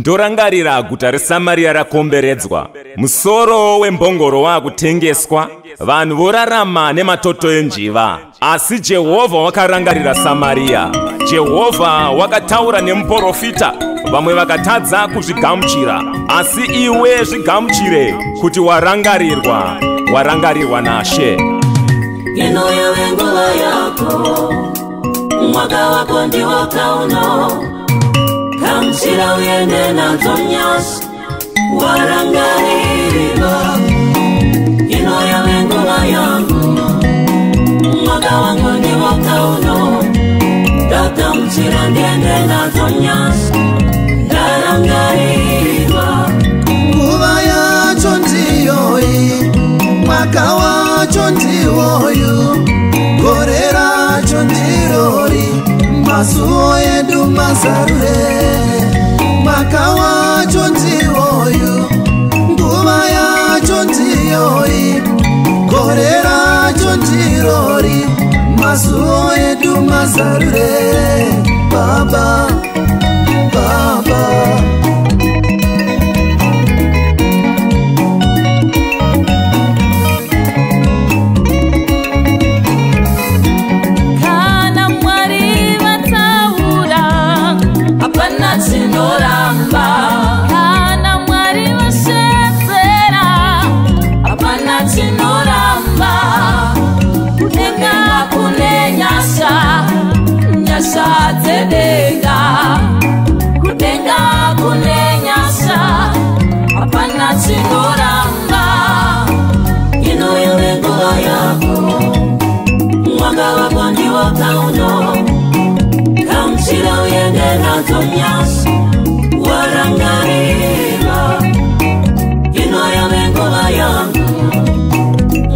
Ndorangarira guta reSamaria rakomberedzwa, musoro wembongoro wakutengeswa, vanhu vorarama nematoto enjiva. Asi Jehovha wakarangarira Samaria. Jehovha wakataura nemuprofita, vamwe vakatadza kuzvigamuchira. Asi iwe zvigamuchire kuti warangarirwa naShe. Inoyo nguva yako, mwaka wako ndiwo kauno. Gamuchira uende nadzo nyasi, warangarirwa. Inoyo nguva yangu, mwaka wangu ndiwo kauno. Ndagamuchira ndiende nadzo nyasi, ndarangarirwa. Nguva yacho ndiyoyi, mwaka wacho ndiwoyu, gore racho ndirori, masuo edu mazarure. Mwaka wacho ndiwoyu, nguva yacho ndiyoyi, gore racho ndirori, masuo edu mazarure. Baba, Baba, kutenga kunenyasa apana chinoramba. Inoyo nguva yako, mwaka wako ndiwo kauno. Gamuchira uende nadzo nyasi, warangarirwa. Inoyo nguva yangu,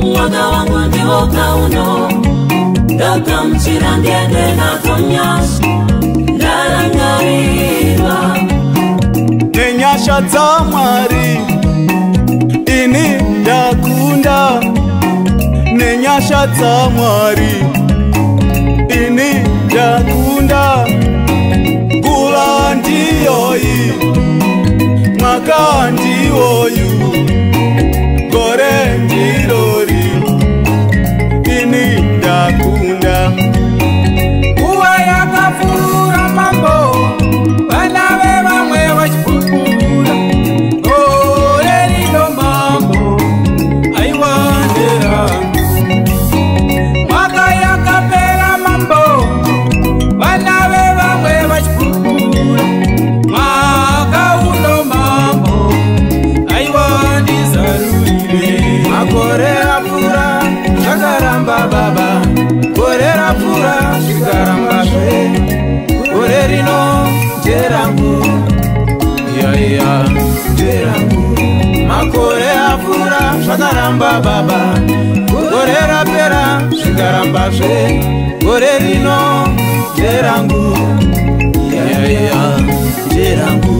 mwaka wangu ndiwo kauno. Ndagamuchira ndiende nadzo nyasi, ndarangarirwa. Nenyasha dza Mwari ini ndakunda, nenyasha dza Mwari ini ndakunda. Nguva ndiyoyi, mwaka ndiwoyu, gore ndirori, ini ndakunda. Nguva yakapfuura mambo, vana vevamwe vachipupura. Gore rino mambo, aiwandera. Mwaka yakapera mambo, vana vevamwe vachipupura. Mwaka uno mambo, aiwandizarurire. Makore apfuura, zvakaramba baba. Gore rapfuura, zvikarambazve. Gore rino nderangu, iya nderangu. Makore apfuura, zvakaramba baba. Gore rapera, zvikarambazve. Gore rino nderangu, iya nderangu.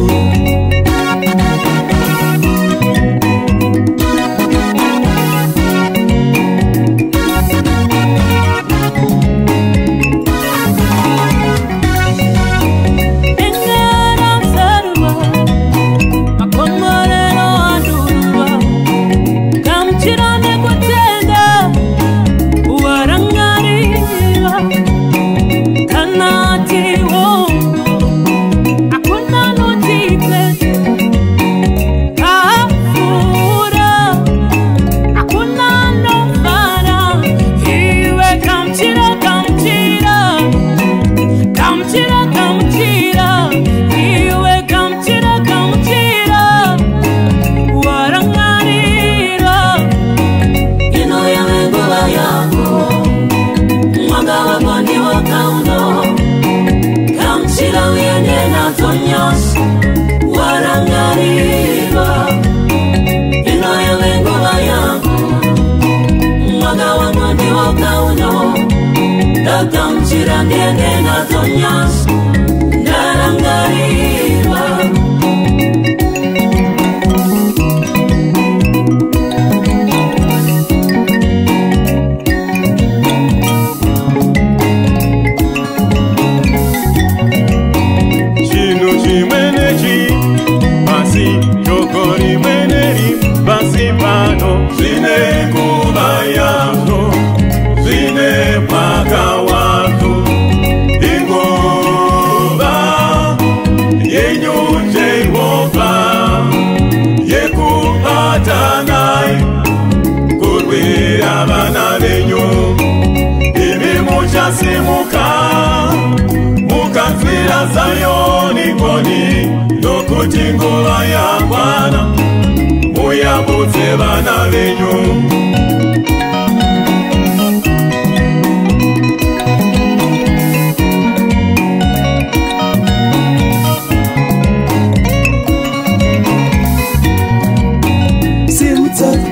Hakuna Jehova yekubatanai kurwira vana venyu imi muchasimuka mukanzwira Zayoni ngoni nokuti nguva yakwana muyambutse vana venyu.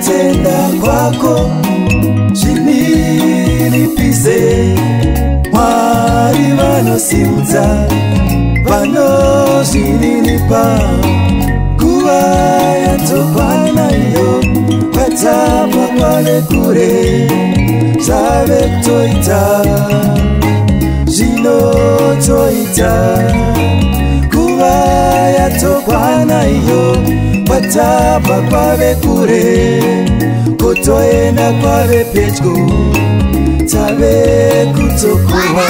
Kutenda kwako zvinilipise Mwari vanosimudza vanozvinilipa nguva yatokwana iyo kwatapwa kwave kure zvave kutoita zvinotoita nguva yatokwana iyo kwatapwa kwave kure kutoenda kwave pedyo tave kutokuwa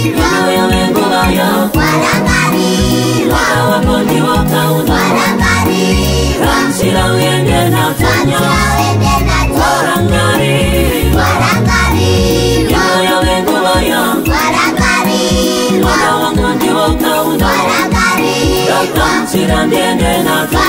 Inoyo wenguva yo Waka wako ndiwo kauno Ramshira uende natonya Inoyo wenguva yo Waka wako ndiwo kauno Ramshira ndiende natonya